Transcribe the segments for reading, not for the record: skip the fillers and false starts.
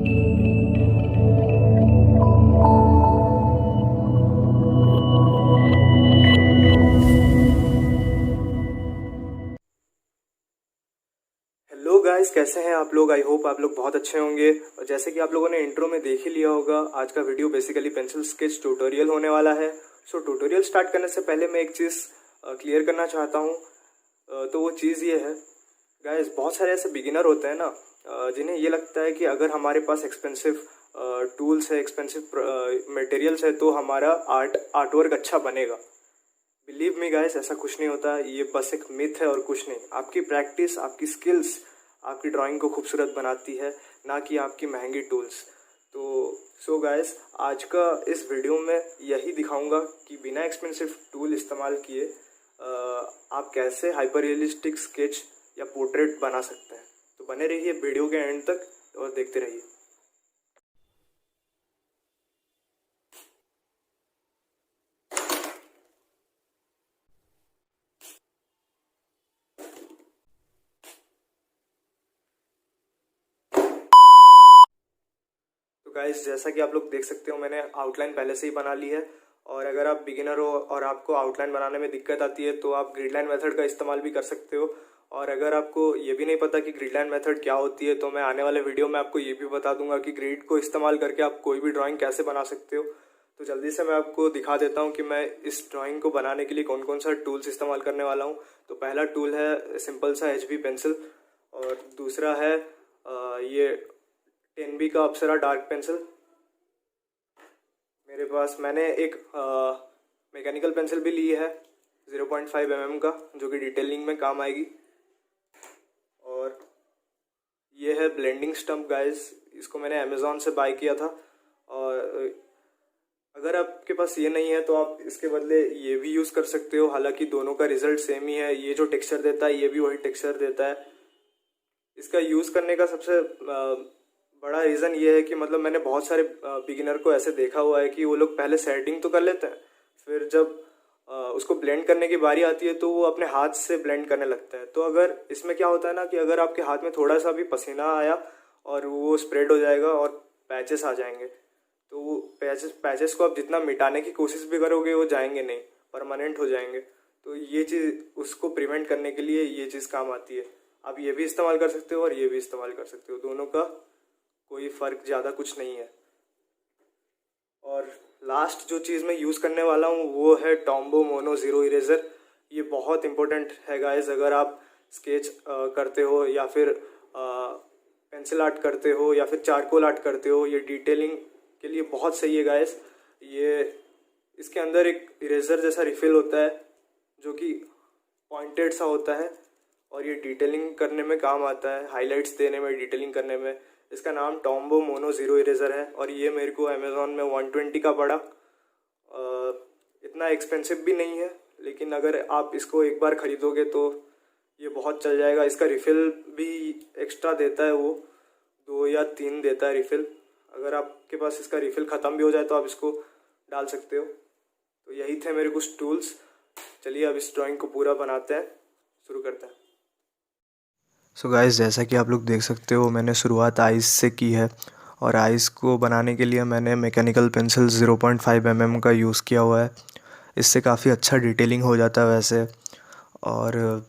Hello guys, कैसे हैं आप लोग। आई होप आप लोग बहुत अच्छे होंगे। और जैसे कि आप लोगों ने इंट्रो में देख ही लिया होगा, आज का video basically pencil sketch tutorial होने वाला है। सो ट्यूटोरियल स्टार्ट करने से पहले मैं एक चीज़ क्लियर करना चाहता हूँ। तो वो चीज़ ये है गाइस, बहुत सारे ऐसे बिगिनर होते हैं ना, जिन्हें ये लगता है कि अगर हमारे पास एक्सपेंसिव टूल्स है, एक्सपेंसिव मटेरियल्स है, तो हमारा आर्टवर्क अच्छा बनेगा। बिलीव मी गाइस, ऐसा कुछ नहीं होता। ये बस एक मिथ है और कुछ नहीं। आपकी प्रैक्टिस, आपकी स्किल्स आपकी ड्राइंग को खूबसूरत बनाती है, ना कि आपकी महंगी टूल्स। सो गाइस, आज का इस वीडियो में यही दिखाऊंगा कि बिना एक्सपेंसिव टूल इस्तेमाल किए आप कैसे हाइपर रियलिस्टिक स्केच या पोर्ट्रेट बना सकते हैं। तो बने रहिए वीडियो के एंड तक और देखते रहिए। तो गाइस, जैसा कि आप लोग देख सकते हो, मैंने आउटलाइन पहले से ही बना ली है। और अगर आप बिगिनर हो और आपको आउटलाइन बनाने में दिक्कत आती है, तो आप ग्रिड लाइन मेथड का इस्तेमाल भी कर सकते हो। और अगर आपको ये भी नहीं पता कि ग्रिड लाइन मेथड क्या होती है, तो मैं आने वाले वीडियो में आपको ये भी बता दूंगा कि ग्रिड को इस्तेमाल करके आप कोई भी ड्राइंग कैसे बना सकते हो। तो जल्दी से मैं आपको दिखा देता हूँ कि मैं इस ड्राइंग को बनाने के लिए कौन कौन सा टूल्स इस्तेमाल करने वाला हूँ। तो पहला टूल है सिंपल सा HB पेंसिल, और दूसरा है ये 10B का अप्सरा डार्क पेंसिल। मेरे पास मैंने एक मैकेनिकल पेंसिल भी ली है 0.5 mm का, जो कि डिटेलिंग में काम आएगी। और ये है ब्लेंडिंग स्टम्प गाइस, इसको मैंने अमेज़ॉन से बाय किया था। और अगर आपके पास ये नहीं है तो आप इसके बदले ये भी यूज़ कर सकते हो। हालांकि दोनों का रिजल्ट सेम ही है। ये जो टेक्सचर देता है, ये भी वही टेक्सचर देता है। इसका यूज़ करने का सबसे बड़ा रीज़न ये है कि मतलब मैंने बहुत सारे बिगिनर को ऐसे देखा हुआ है कि वो लोग पहले सेटिंग तो कर लेते हैं, फिर जब उसको ब्लेंड करने की बारी आती है तो वो अपने हाथ से ब्लेंड करने लगता है। तो अगर इसमें क्या होता है ना कि अगर आपके हाथ में थोड़ा सा भी पसीना आया और वो स्प्रेड हो जाएगा और पैचेस आ जाएंगे। तो वो पैचेस को आप जितना मिटाने की कोशिश भी करोगे, वो जाएंगे नहीं, परमानेंट हो जाएंगे। तो ये चीज़ उसको प्रिवेंट करने के लिए ये चीज़ काम आती है। आप ये भी इस्तेमाल कर सकते हो और ये भी इस्तेमाल कर सकते हो, दोनों का कोई फ़र्क ज़्यादा कुछ नहीं है। और लास्ट जो चीज़ मैं यूज़ करने वाला हूँ वो है टॉम्बो मोनो ज़ीरो इरेज़र। ये बहुत इंपॉर्टेंट है गाइस, अगर आप स्केच करते हो या फिर पेंसिल आर्ट करते हो या फिर चारकोल आर्ट करते हो। ये डिटेलिंग के लिए बहुत सही है गाइस। ये इसके अंदर एक इरेज़र जैसा रिफिल होता है, जो कि पॉइंटेड सा होता है, और ये डिटेलिंग करने में काम आता है, हाइलाइट्स देने में, डिटेलिंग करने में। इसका नाम टॉम्बो मोनो ज़ीरो इरेज़र है, और ये मेरे को अमेज़ॉन में 120 का पड़ा। इतना एक्सपेंसिव भी नहीं है, लेकिन अगर आप इसको एक बार ख़रीदोगे तो ये बहुत चल जाएगा। इसका रिफ़िल भी एक्स्ट्रा देता है, वो 2 या 3 देता है रिफ़िल। अगर आपके पास इसका रिफ़िल ख़त्म भी हो जाए तो आप इसको डाल सकते हो। तो यही थे मेरे कुछ टूल्स। चलिए अब इस ड्राइंग को पूरा बनाते हैं, शुरू करते हैं। सो गाइस, जैसा कि आप लोग देख सकते हो, मैंने शुरुआत आइस से की है। और आइस को बनाने के लिए मैंने मैकेनिकल पेंसिल 0.5 mm का यूज़ किया हुआ है। इससे काफ़ी अच्छा डिटेलिंग हो जाता है वैसे। और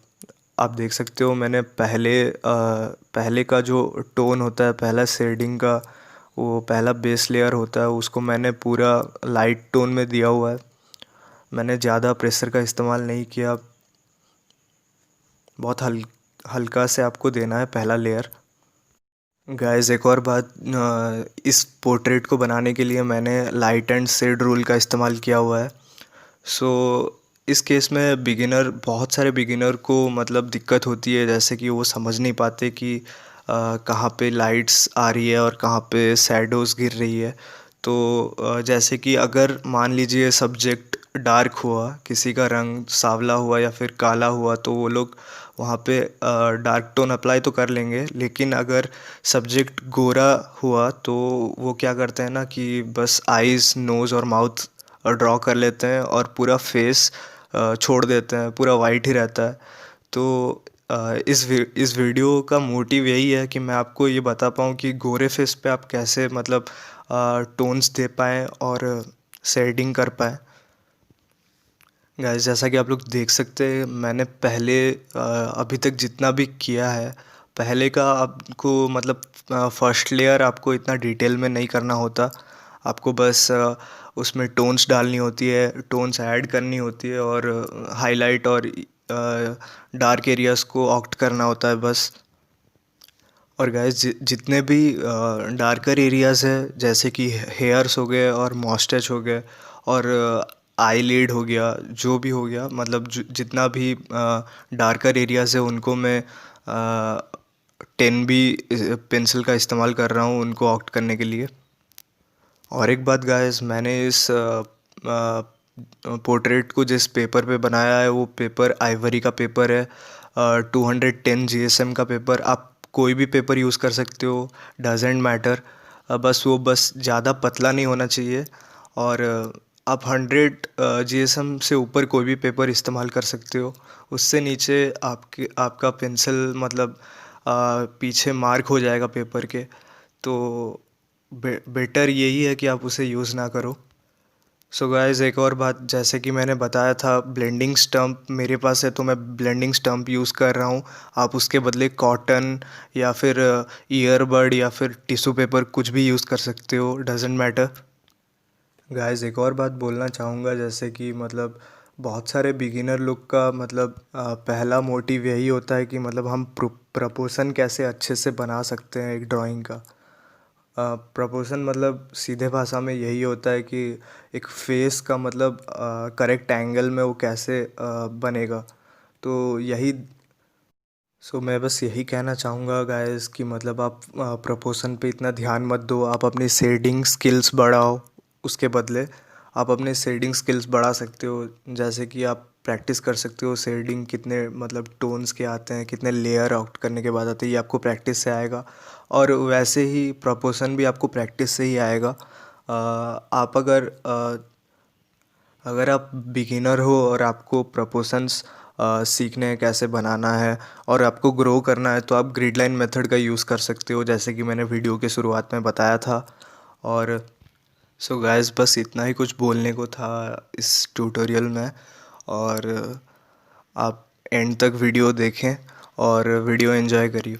आप देख सकते हो, मैंने पहले का जो टोन होता है, पहला शेडिंग का वो पहला बेस लेयर होता है, उसको मैंने पूरा लाइट टोन में दिया हुआ है। मैंने ज़्यादा प्रेशर का इस्तेमाल नहीं किया, बहुत हल्का से आपको देना है पहला लेयर। गाइस, एक और बात, इस पोर्ट्रेट को बनाने के लिए मैंने लाइट एंड शेड रूल का इस्तेमाल किया हुआ है। सो इस केस में बहुत सारे बिगिनर को मतलब दिक्कत होती है, जैसे कि वो समझ नहीं पाते कि कहाँ पे लाइट्स आ रही है और कहाँ पे शैडोज़ गिर रही है। तो जैसे कि अगर मान लीजिए सब्जेक्ट डार्क हुआ, किसी का रंग सांवला हुआ या फिर काला हुआ, तो वो लोग वहाँ पे डार्क टोन अप्लाई तो कर लेंगे। लेकिन अगर सब्जेक्ट गोरा हुआ तो वो क्या करते हैं ना कि बस आइज़, नोज़ और माउथ ड्रॉ कर लेते हैं और पूरा फेस छोड़ देते हैं, पूरा वाइट ही रहता है। तो इस वीडियो का मोटिव यही है कि मैं आपको ये बता पाऊँ कि गोरे फेस पे आप कैसे मतलब टोन्स दे पाएँ और शेडिंग कर पाएँ। गाइस जैसा कि आप लोग देख सकते हैं मैंने पहले अभी तक जितना भी किया है, पहले का आपको मतलब फर्स्ट लेयर आपको इतना डिटेल में नहीं करना होता। आपको बस उसमें टोन्स डालनी होती है, टोन्स ऐड करनी होती है और हाईलाइट और डार्क एरियाज़ को ऑक्ट करना होता है बस। और गाइस जितने भी डार्कर एरियाज़ है जैसे कि हेयर्स हो गए और मॉस्टैच हो गए और आईलिड हो गया, जो भी हो गया मतलब जितना भी डार्कर एरियाज़ है उनको मैं 10B पेंसिल का इस्तेमाल कर रहा हूँ उनको ऑक्ट करने के लिए। और एक बात गाइस, मैंने इस पोर्ट्रेट को जिस पेपर पे बनाया है वो पेपर आइवरी का पेपर है, 210 GSM का पेपर। आप कोई भी पेपर यूज़ कर सकते हो, डजेंट मैटर। बस ज़्यादा पतला नहीं होना चाहिए और आप 100 GSM से ऊपर कोई भी पेपर इस्तेमाल कर सकते हो। उससे नीचे आपका पेंसिल मतलब पीछे मार्क हो जाएगा पेपर के, तो बेटर यही है कि आप उसे यूज़ ना करो। सो गाइस एक और बात, जैसे कि मैंने बताया था ब्लेंडिंग स्टम्प मेरे पास है तो मैं ब्लेंडिंग स्टम्प यूज़ कर रहा हूँ। आप उसके बदले कॉटन या फिर ईयरबड या फिर टिश्यू पेपर कुछ भी यूज़ कर सकते हो, डजेंट मैटर। गाइस एक और बात बोलना चाहूँगा, जैसे कि मतलब बहुत सारे बिगिनर लोग का मतलब पहला मोटिव यही होता है कि मतलब हम प्रपोर्शन कैसे अच्छे से बना सकते हैं एक ड्राइंग का। प्रपोर्शन मतलब सीधे भाषा में यही होता है कि एक फेस का मतलब करेक्ट एंगल में वो कैसे बनेगा। तो यही मैं बस यही कहना चाहूँगा गाइस कि मतलब आप प्रपोर्शन पे इतना ध्यान मत दो, आप अपनी शेडिंग स्किल्स बढ़ाओ। उसके बदले आप अपने शेडिंग स्किल्स बढ़ा सकते हो, जैसे कि आप प्रैक्टिस कर सकते हो शेडिंग कितने मतलब टोन्स के आते हैं, कितने लेयर आउट करने के बाद आते हैं, ये आपको प्रैक्टिस से आएगा। और वैसे ही प्रपोर्शन भी आपको प्रैक्टिस से ही आएगा। आप अगर आप बिगिनर हो और आपको प्रपोर्शंस सीखने हैं कैसे बनाना है और आपको ग्रो करना है, तो आप ग्रिड लाइन मेथड का यूज़ कर सकते हो, जैसे कि मैंने वीडियो के शुरुआत में बताया था। और सो गाइस बस इतना ही कुछ बोलने को था इस ट्यूटोरियल में। और आप एंड तक वीडियो देखें और वीडियो एंजॉय करिए।